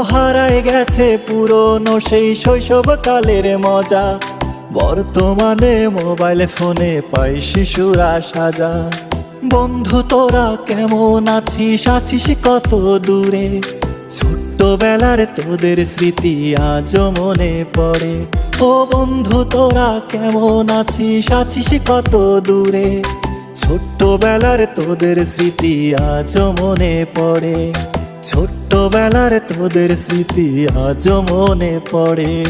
হারায় গেছে পুরনো সেই শৈশবকালের মজা। বর্তমানে মোবাইল ফোনে পাই শিশুরা সাজা। বন্ধু তোরা কেমন আছিস, আছিস কত দূরে? ছোট্টবেলার তোদের স্মৃতি আজও মনে পড়ে। ও বন্ধু তোরা কেমন আছিস, আছিস কত দূরে? ছোট্টবেলার তোদের স্মৃতি আজও মনে পড়ে। ছোট্টবেলার তোদের স্মৃতি আজও মনে পড়ে।